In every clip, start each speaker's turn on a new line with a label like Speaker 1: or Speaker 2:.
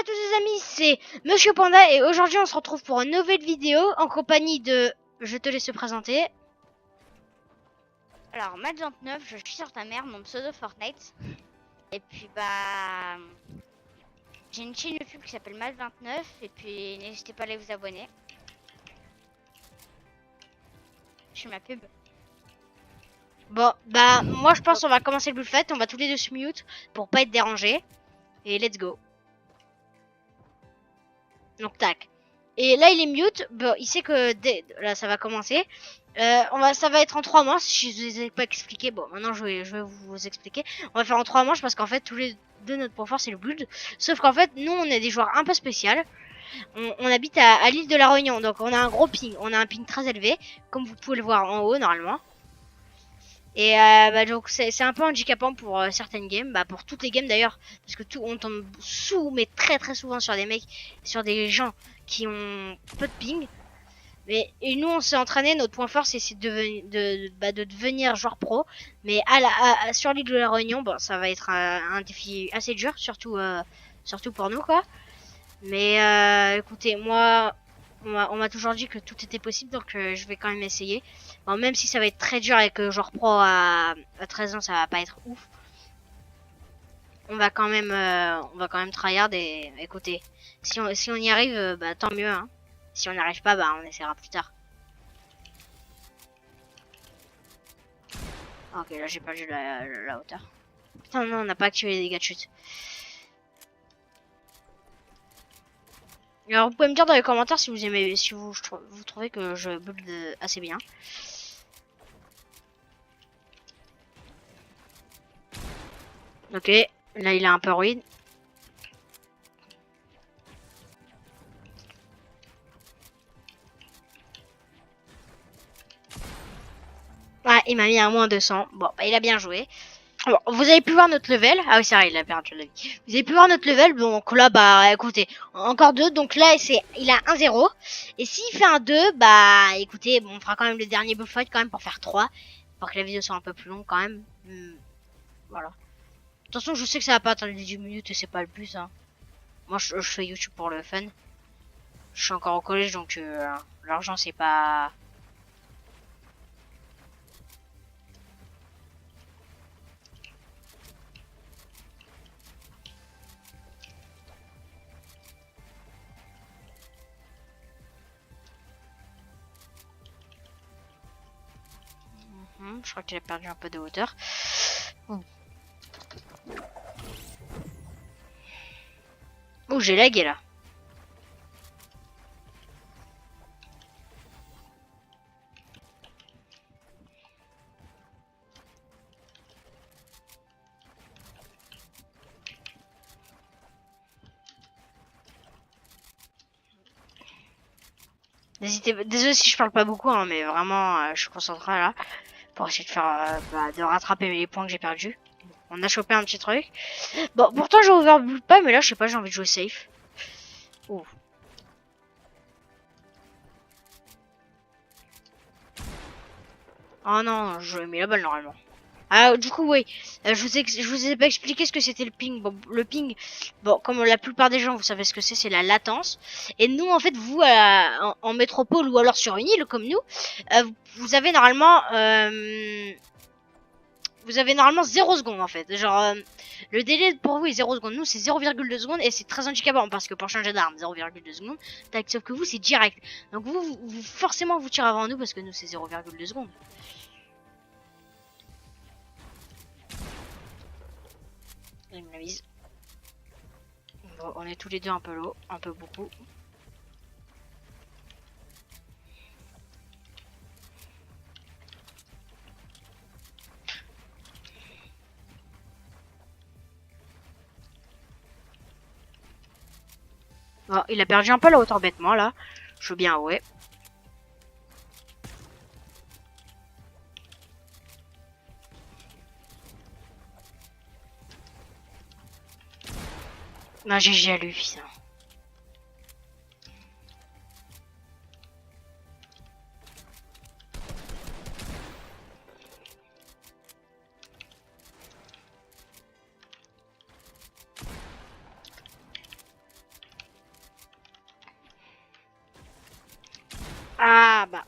Speaker 1: à tous les amis, c'est Monsieur Panda et aujourd'hui on se retrouve pour une nouvelle vidéo en compagnie de... Je te laisse te présenter.
Speaker 2: Alors, Match 29, je suis sur ta mère, mon pseudo Fortnite. Et puis, bah... J'ai une chaîne YouTube qui s'appelle Match 29. Et puis, n'hésitez pas à aller vous abonner. Je fais ma pub.
Speaker 1: Bon, bah moi je pense qu'on va commencer le bullfight, on va tous les deux se mute pour pas être dérangés. Et let's go. Donc tac. Et là il est mute, bon, il sait que là ça va commencer. Ça va être en 3 manches, si je vous ai pas expliqué. Bon, maintenant je vais vous expliquer. On va faire en 3 manches parce qu'en fait tous les deux notre point fort c'est le build. Sauf qu'en fait nous on est des joueurs un peu spéciaux. On habite à l'île de la Réunion, donc on a un gros ping, on a un ping très élevé, comme vous pouvez le voir en haut normalement. Et bah, donc c'est un peu handicapant pour certaines games, bah pour toutes les games d'ailleurs, parce que on tombe mais très souvent sur des mecs, sur des gens qui ont peu de ping. Mais et nous on s'est entraîné, notre point fort c'est de devenir joueur pro. Mais sur l'île de la Réunion, bon ça va être un défi assez dur, surtout pour nous quoi. Mais écoutez, moi, on m'a toujours dit que tout était possible, donc je vais quand même essayer. Bon, même si ça va être très dur et que genre pro à 13 ans, ça va pas être ouf. On va quand même tryhard et écoutez, si on y arrive, bah tant mieux. Hein. Si on n'y arrive pas, bah on essaiera plus tard. Ok, là j'ai perdu la hauteur. Putain, non, on n'a pas activé les dégâts de chute. Alors vous pouvez me dire dans les commentaires si vous aimez, si vous trouvez que je build assez bien. Ok, là il est un peu ruide. Ouais, il m'a mis un moins 200. Bon, bah il a bien joué. Bon, vous avez pu voir notre level. Ah oui, c'est vrai, il a perdu la vie. Vous avez pu voir notre level. Donc là, bah écoutez, encore 2. Donc là, il a 1-0. Et s'il fait un 2, bah écoutez, bon, on fera quand même le dernier bullfight quand même pour faire 3. Pour que la vidéo soit un peu plus longue quand même. Voilà. De toute façon, je sais que ça va pas attendre les 10 minutes et c'est pas le plus. Hein. Moi, je fais YouTube pour le fun. Je suis encore au collège, donc l'argent, c'est pas... Je crois qu'il a perdu un peu de hauteur. Oh, j'ai lagué là. Désolé si je parle pas beaucoup, hein, mais vraiment, je suis concentré là pour essayer de faire, de rattraper les points que j'ai perdus. On a chopé un petit truc. Bon, pourtant j'ai overbuild pas, mais là je sais pas, j'ai envie de jouer safe. Ouh. Oh non, je mis la balle normalement. Ah, du coup, oui, je vous ai pas expliqué ce que c'était le ping. Bon, le ping, bon, comme la plupart des gens, vous savez ce que c'est la latence. Et nous, en fait, vous, en métropole ou alors sur une île comme nous, vous avez normalement... vous avez normalement 0 secondes en fait. Genre, le délai pour vous est 0 secondes. Nous, c'est 0,2 secondes et c'est très handicapant parce que pour changer d'arme, 0,2 secondes. Tac, sauf que vous, c'est direct. Donc, vous forcément, vous tirez avant nous parce que nous, c'est 0,2 secondes. Il me la mise. Bon, on est tous les deux un peu low, un peu beaucoup. Oh, il a perdu un peu la hauteur bêtement là. Je veux bien, ouais. Non, GG à lui, putain. Ah bah.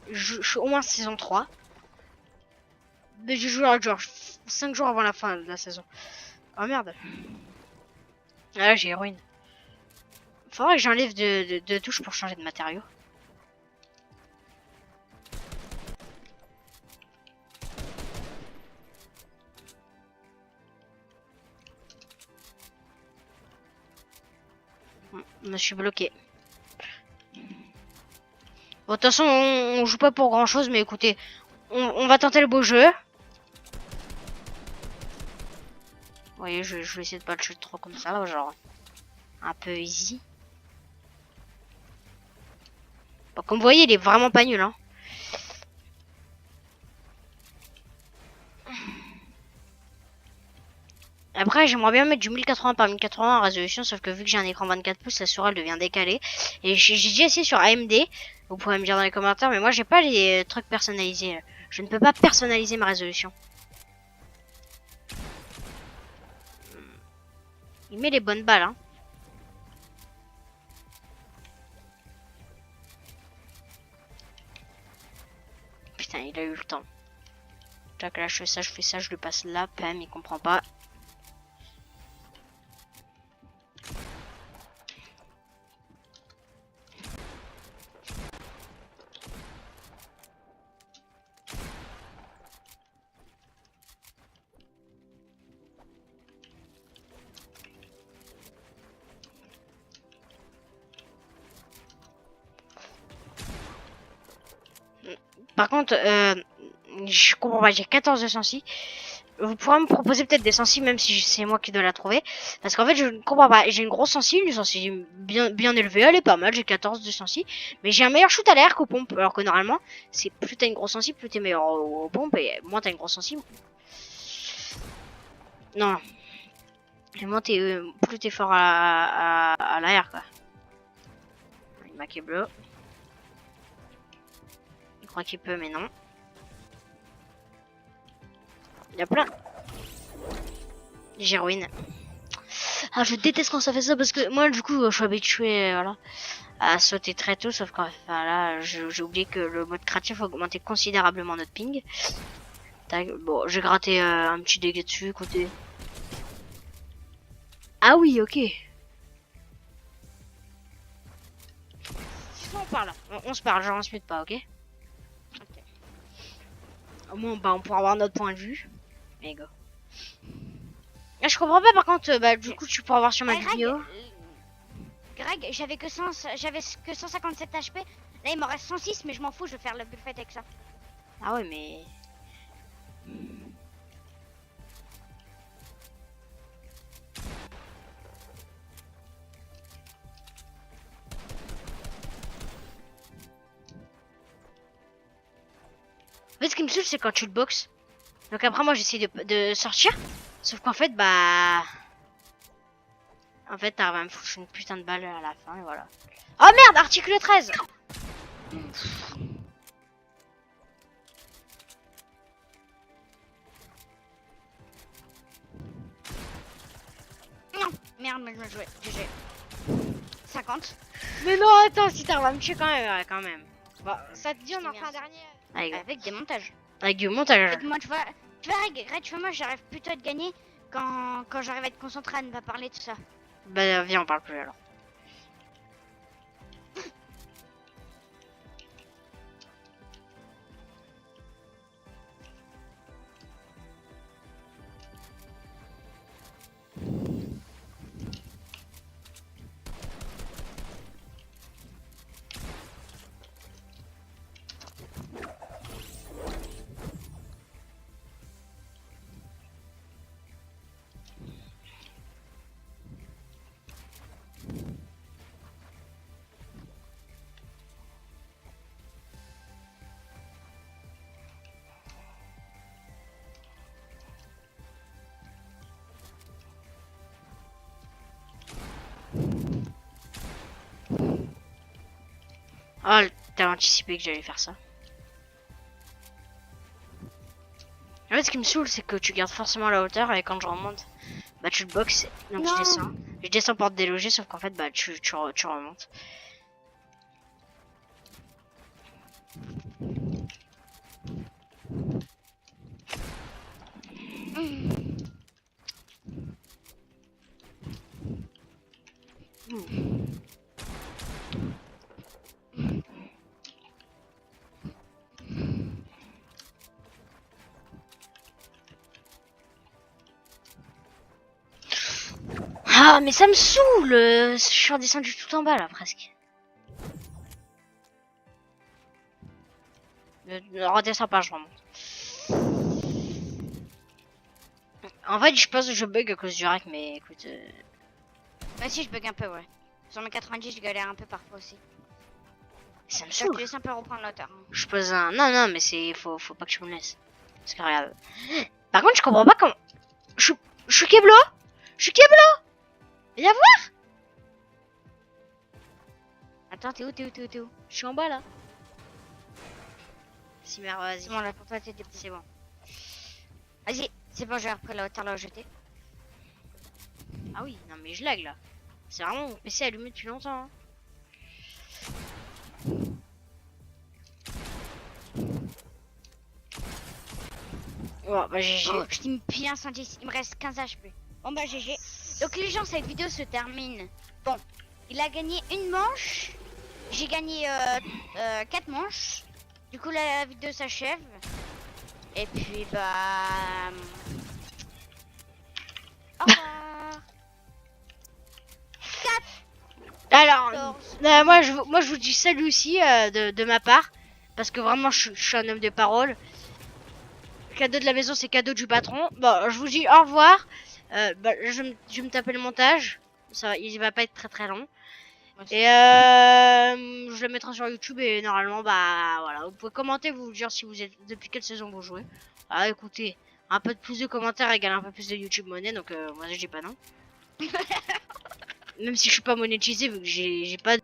Speaker 1: Je suis au moins saison 3. Mais je joue genre 5 jours avant la fin de la saison. Oh merde. Ah là j'ai héroïne. Faudrait que j'enlève de touches pour changer de matériau. Je me suis bloqué. Bon, de toute façon, on joue pas pour grand chose, mais écoutez, on va tenter le beau jeu. Vous voyez, je vais essayer de pas le tuer trop comme ça, genre un peu easy. Bon, comme vous voyez, il est vraiment pas nul, hein. Après, j'aimerais bien mettre du 1080 par 1080 en résolution, sauf que vu que j'ai un écran 24 pouces, la souris elle devient décalée. Et j'ai déjà essayé sur AMD, vous pourrez me dire dans les commentaires, mais moi j'ai pas les trucs personnalisés. Je ne peux pas personnaliser ma résolution. Il met les bonnes balles, hein. Putain, il a eu le temps. Tac, là je fais ça, je lui passe là, pam, il comprend pas. Par contre, je comprends pas, j'ai 14 de sensi. Vous pourrez me proposer peut-être des sensi, même si c'est moi qui dois la trouver. Parce qu'en fait, je ne comprends pas. J'ai une grosse sensi, une sensi bien élevée, elle est pas mal, j'ai 14 de sensi. Mais j'ai un meilleur shoot à l'air qu'aux pompes. Alors que normalement, c'est plus t'as une grosse sensi, plus t'es meilleur aux pompes. Et moins t'as une grosse sensi. Non. Et moins plus t'es fort à l'air, quoi. Il m'a qui bleu. Il croit qu'il peut, mais non. Il y a plein. J'ai ruiné. Ah, je déteste quand ça fait ça parce que moi, du coup, je suis habitué, voilà, à sauter très tôt. Sauf qu'en enfin, là, j'ai oublié que le mode créatif a augmenté considérablement notre ping. Tac, bon, j'ai gratté un petit dégât dessus, côté. Ah oui, ok. On parle. On se parle, genre on se mute pas, ok. Au moins, bah, on pourra avoir notre point de vue. Mais go. Ah, je comprends pas par contre, bah du coup tu pourras voir sur ma vidéo.
Speaker 2: Greg, j'avais que 157 HP. Là il m'en reste 106 mais je m'en fous, je vais faire le buffet avec ça.
Speaker 1: Ah ouais mais... En fait ce qui me saoule c'est quand tu le boxes. Donc après moi j'essaie de sortir. Sauf qu'en fait bah... En fait t'arrives à me foutre une putain de balle à la fin et voilà. Oh merde, article 13.
Speaker 2: Non, merde, mais je me jouais. GG. 50.
Speaker 1: Mais non, attends, si t'arrives à me tuer quand même, ouais, quand même. Bon, ça te dit on en fait un dernier
Speaker 2: avec des montages.
Speaker 1: Avec du montage.
Speaker 2: Moi, tu vois, Greg, tu vois, moi j'arrive plutôt à te gagner quand j'arrive à être concentré à ne pas parler de tout ça.
Speaker 1: Bah viens on parle plus alors. Oh, t'as anticipé que j'allais faire ça. En fait, ce qui me saoule, c'est que tu gardes forcément la hauteur et quand je remonte, Bah tu te boxes, donc
Speaker 2: Non.
Speaker 1: je descends. Je descends pour te déloger, sauf qu'en fait bah tu remontes. Ah mais ça me saoule, je suis redescendu tout en bas là presque. Ne redescends pas, je remonte. En fait je pense que je bug à cause du rack, mais écoute...
Speaker 2: Moi aussi, je bug un peu, ouais. Sur mes 90, je galère un peu parfois aussi.
Speaker 1: Ça me
Speaker 2: Je te
Speaker 1: saoule.
Speaker 2: laisse un peu reprendre l'auteur.
Speaker 1: Je pose un... Non mais c'est... Faut pas que je me laisse. Parce que regarde... Par contre je comprends pas comment... Je suis Keblo. Je suis Keblo. Viens voir.
Speaker 2: Attends, t'es où, t'es où, t'es où, t'es où?
Speaker 1: Je suis en bas là. Si merde, vas-y.
Speaker 2: C'est bon, là, pour toi, t'es
Speaker 1: C'est bon.
Speaker 2: Vas-y, c'est bon, j'ai repris la hauteur là où j'étais.
Speaker 1: Ah oui, non mais je lag là. C'est vraiment mon PC allumé depuis longtemps. Hein. Bon, bah GG.
Speaker 2: Oh, je t'ai bien senti, il me reste 15 HP. Bon bah GG. Donc les gens, cette vidéo se termine. Bon, il a gagné une manche. J'ai gagné 4 manches. Du coup la vidéo s'achève. Et puis bah... Au revoir.
Speaker 1: Alors, moi je vous dis salut aussi de ma part. Parce que vraiment je suis un homme de parole. Cadeau de la maison, c'est cadeau du patron. Bon, je vous dis au revoir. Bah, je vais me taper le montage. Ça, il va pas être très très long. Et je le mettrai sur YouTube et normalement, bah voilà. Vous pouvez commenter, vous dire si vous êtes depuis quelle saison vous jouez. Ah, écoutez, un peu de plus de commentaires égale un peu plus de YouTube monnaie, donc moi je dis pas non. Même si je suis pas monétisé, vu que j'ai pas